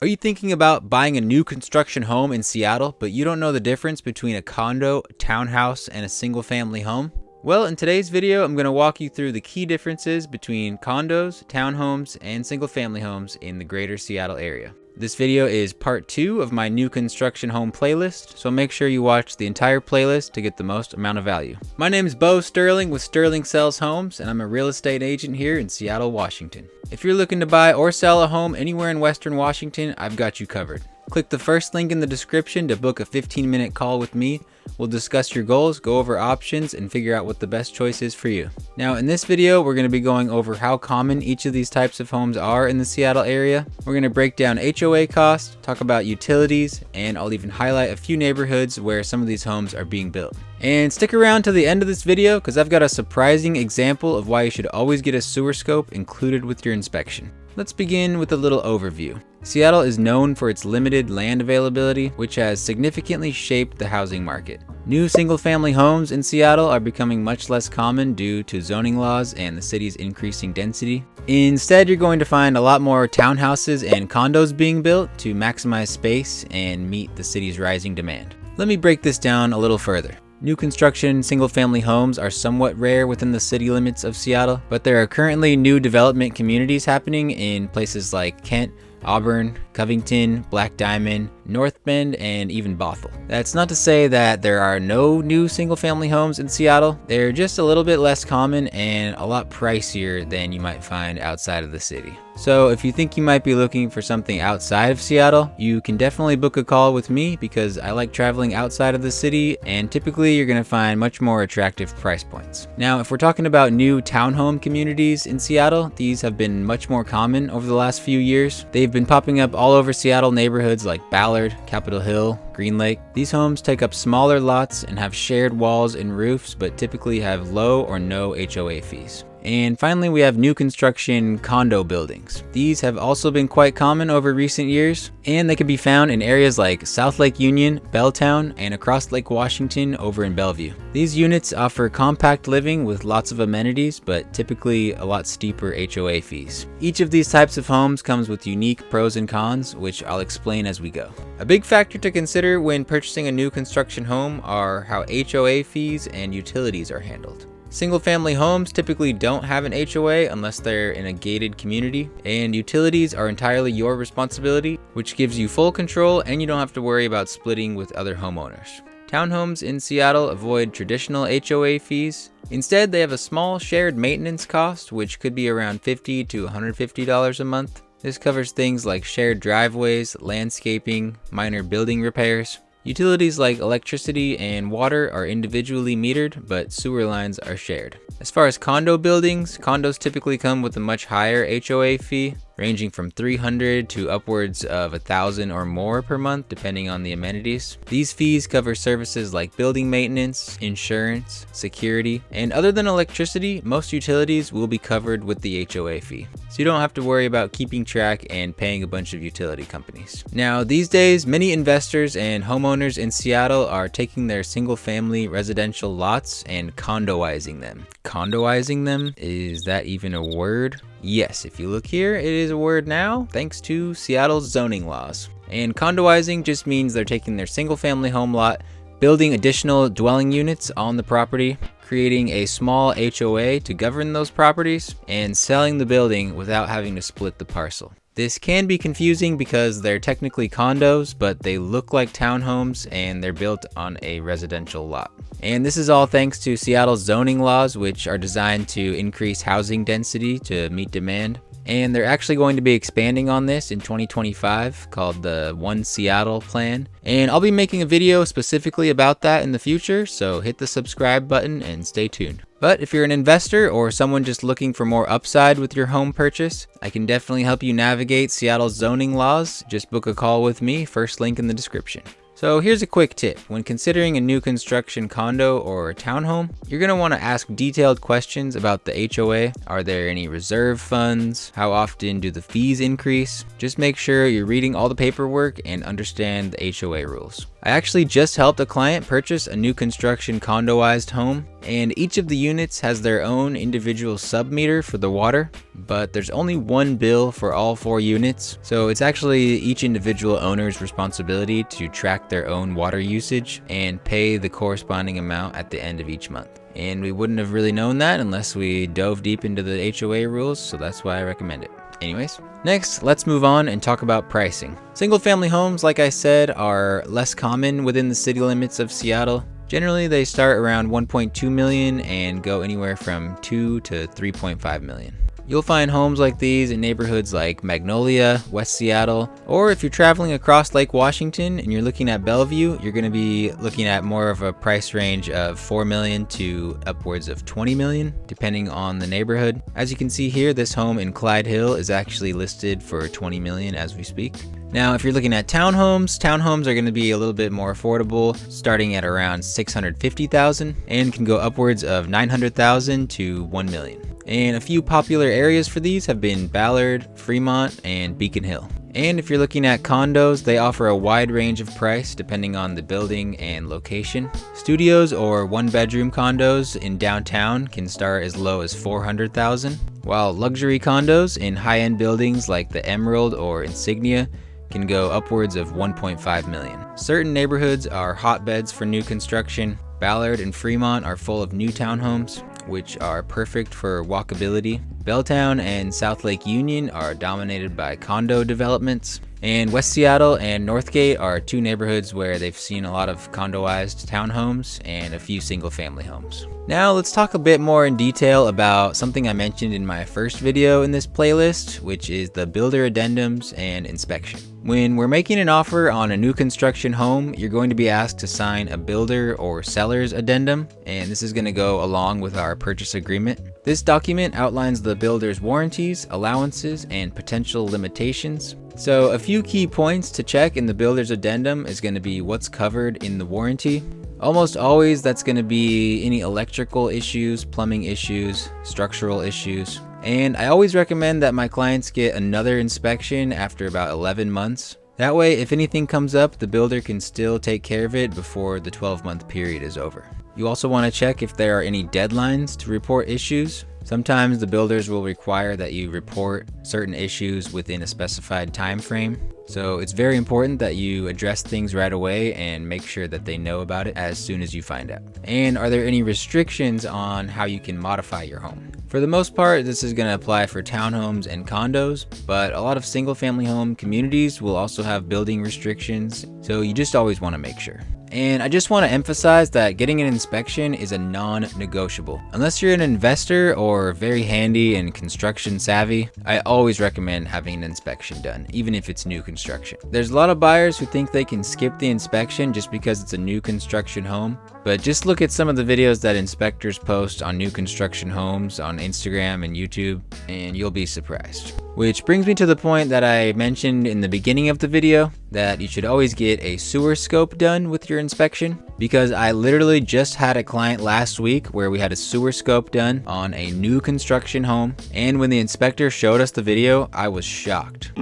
Are you thinking about buying a new construction home in Seattle, but you don't know the difference between a condo, townhouse, and a single family home? Well, in today's video, I'm going to walk you through the key differences between condos, townhomes, and single family homes in the greater Seattle area. This video is part 2 of my new construction home playlist, so make sure you watch the entire playlist to get the most amount of value. My name is Bo Sterling with Sterling Sells Homes, and I'm a real estate agent here in Seattle, Washington. If you're looking to buy or sell a home anywhere in Western Washington, I've got you covered. Click the first link in the description to book a 15-minute call with me. We'll discuss your goals, go over options, and figure out what the best choice is for you. Now, in this video, we're going to be going over how common each of these types of homes are in the Seattle area. We're going to break down HOA costs, talk about utilities, and I'll even highlight a few neighborhoods where some of these homes are being built. And stick around to the end of this video because I've got a surprising example of why you should always get a sewer scope included with your inspection. Let's begin with a little overview. Seattle is known for its limited land availability, which has significantly shaped the housing market. New single-family homes in Seattle are becoming much less common due to zoning laws and the city's increasing density. Instead, you're going to find a lot more townhouses and condos being built to maximize space and meet the city's rising demand. Let me break this down a little further. New construction single-family homes are somewhat rare within the city limits of Seattle, but there are currently new development communities happening in places like Kent, Auburn, Covington, Black Diamond, North Bend, and even Bothell. That's not to say that there are no new single-family homes in Seattle. They're just a little bit less common and a lot pricier than you might find outside of the city. So if you think you might be looking for something outside of Seattle, you can definitely book a call with me because I like traveling outside of the city, and typically you're going to find much more attractive price points. Now, if we're talking about new townhome communities in Seattle, these have been much more common over the last few years. They've been popping up all over Seattle neighborhoods like Ballard, Capitol Hill, Green Lake. These homes take up smaller lots and have shared walls and roofs, but typically have low or no HOA fees. And finally, we have new construction condo buildings. These have also been quite common over recent years, and they can be found in areas like South Lake Union, Belltown, and across Lake Washington over in Bellevue. These units offer compact living with lots of amenities, but typically a lot steeper HOA fees. Each of these types of homes comes with unique pros and cons, which I'll explain as we go. A big factor to consider when purchasing a new construction home are how HOA fees and utilities are handled. Single-family homes typically don't have an HOA unless they're in a gated community, and utilities are entirely your responsibility, which gives you full control and you don't have to worry about splitting with other homeowners. Townhomes in Seattle avoid traditional HOA fees. Instead, they have a small shared maintenance cost, which could be around $50 to $150 a month. This covers things like shared driveways, landscaping, minor building repairs. Utilities like electricity and water are individually metered, but sewer lines are shared. As far as condo buildings, condos typically come with a much higher HOA fee, ranging from $300 to upwards of $1,000 or more per month, depending on the amenities. These fees cover services like building maintenance, insurance, security, and other than electricity, most utilities will be covered with the HOA fee. So you don't have to worry about keeping track and paying a bunch of utility companies. Now, these days, many investors and homeowners in Seattle are taking their single-family residential lots and condoizing them. Condoizing them? Is that even a word? Yes, if you look here, it is a word now, thanks to Seattle's zoning laws. And condoizing just means they're taking their single-family home lot, building additional dwelling units on the property, creating a small HOA to govern those properties, and selling the building without having to split the parcel. This can be confusing because they're technically condos, but they look like townhomes and they're built on a residential lot. And this is all thanks to Seattle's zoning laws, which are designed to increase housing density to meet demand. And they're actually going to be expanding on this in 2025 called the One Seattle Plan. And I'll be making a video specifically about that in the future, so hit the subscribe button and stay tuned. But if you're an investor or someone just looking for more upside with your home purchase, I can definitely help you navigate Seattle's zoning laws. Just book a call with me, first link in the description. So here's a quick tip. When considering a new construction condo or townhome, you're going to want to ask detailed questions about the HOA. Are there any reserve funds? How often do the fees increase? Just make sure you're reading all the paperwork and understand the HOA rules. I actually just helped a client purchase a new construction condo-ized home, and each of the units has their own individual sub-meter for the water, but there's only one bill for all 4 units, so it's actually each individual owner's responsibility to track their own water usage and pay the corresponding amount at the end of each month. And we wouldn't have really known that unless we dove deep into the HOA rules, so that's why I recommend it. Anyways, next, let's move on and talk about pricing. Single-family homes, like I said, are less common within the city limits of Seattle. Generally, they start around 1.2 million and go anywhere from 2 to 3.5 million. You'll find homes like these in neighborhoods like Magnolia, West Seattle, or if you're traveling across Lake Washington and you're looking at Bellevue, you're going to be looking at more of a price range of 4 million to upwards of 20 million, depending on the neighborhood. As you can see here, this home in Clyde Hill is actually listed for 20 million as we speak. Now, if you're looking at townhomes are going to be a little bit more affordable, starting at around 650,000 and can go upwards of 900,000 to 1 million. And a few popular areas for these have been Ballard, Fremont, and Beacon Hill. And if you're looking at condos, they offer a wide range of price depending on the building and location. Studios or 1-bedroom condos in downtown can start as low as 400,000, while luxury condos in high-end buildings like the Emerald or Insignia can go upwards of 1.5 million. Certain neighborhoods are hotbeds for new construction. Ballard and Fremont are full of new townhomes, which are perfect for walkability. Belltown and South Lake Union are dominated by condo developments. And West Seattle and Northgate are 2 neighborhoods where they've seen a lot of condoized townhomes and a few single-family homes. Now let's talk a bit more in detail about something I mentioned in my first video in this playlist, which is the builder addendums and inspection. When we're making an offer on a new construction home, you're going to be asked to sign a builder or seller's addendum, and this is going to go along with our purchase agreement. This document outlines the builder's warranties, allowances, and potential limitations. So a few key points to check in the builder's addendum is going to be what's covered in the warranty. Almost always that's going to be any electrical issues, plumbing issues, structural issues. And I always recommend that my clients get another inspection after about 11 months. That way, if anything comes up, the builder can still take care of it before the 12-month period is over. You also want to check if there are any deadlines to report issues. Sometimes the builders will require that you report certain issues within a specified time frame. So it's very important that you address things right away and make sure that they know about it as soon as you find out. And are there any restrictions on how you can modify your home? For the most part, this is going to apply for townhomes and condos, but a lot of single-family home communities will also have building restrictions, so you just always want to make sure. And I just want to emphasize that getting an inspection is a non-negotiable. Unless you're an investor or very handy and construction savvy, I always recommend having an inspection done, even if it's new construction. There's a lot of buyers who think they can skip the inspection just because it's a new construction home, but just look at some of the videos that inspectors post on new construction homes on Instagram and YouTube, and you'll be surprised. Which brings me to the point that I mentioned in the beginning of the video, that you should always get a sewer scope done with your inspection, because I literally just had a client last week where we had a sewer scope done on a new construction home, and when the inspector showed us the video, I was shocked.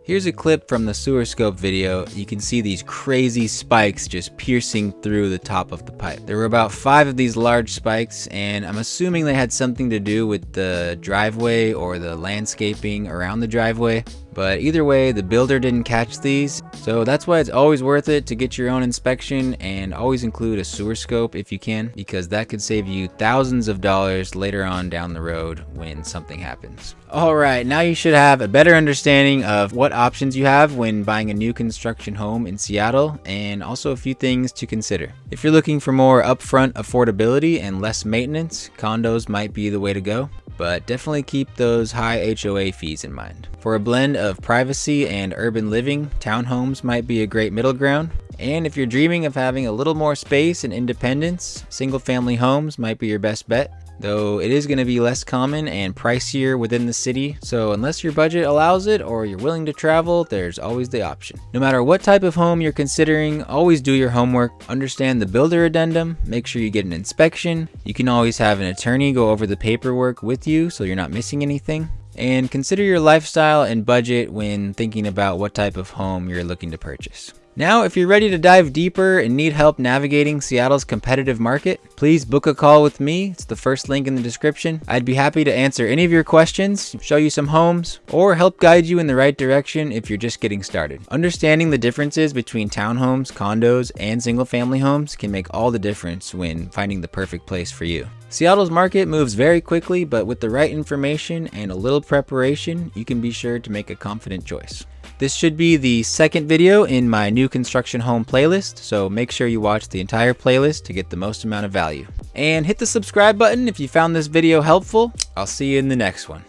Here's a clip from the sewer scope video. You can see these crazy spikes just piercing through the top of the pipe. There were about 5 of these large spikes, and I'm assuming they had something to do with the driveway or the landscaping around the driveway. But either way, the builder didn't catch these, so that's why it's always worth it to get your own inspection, and always include a sewer scope if you can, because that could save you thousands of dollars later on down the road when something happens. Alright, now you should have a better understanding of what options you have when buying a new construction home in Seattle, and also a few things to consider. If you're looking for more upfront affordability and less maintenance, condos might be the way to go, but definitely keep those high HOA fees in mind. For a blend of privacy and urban living, townhomes might be a great middle ground. And if you're dreaming of having a little more space and independence, single-family homes might be your best bet. though it is going to be less common and pricier within the city. So unless your budget allows it or you're willing to travel, there's always the option. No matter what type of home you're considering, always do your homework, understand the builder addendum, make sure you get an inspection. You can always have an attorney go over the paperwork with you so you're not missing anything. And consider your lifestyle and budget when thinking about what type of home you're looking to purchase. Now, if you're ready to dive deeper and need help navigating Seattle's competitive market, please book a call with me. It's the first link in the description. I'd be happy to answer any of your questions, show you some homes, or help guide you in the right direction if you're just getting started. Understanding the differences between townhomes, condos, and single-family homes can make all the difference when finding the perfect place for you. Seattle's market moves very quickly, but with the right information and a little preparation, you can be sure to make a confident choice. This should be the second video in my new construction home playlist, so make sure you watch the entire playlist to get the most amount of value. And hit the subscribe button if you found this video helpful. I'll see you in the next one.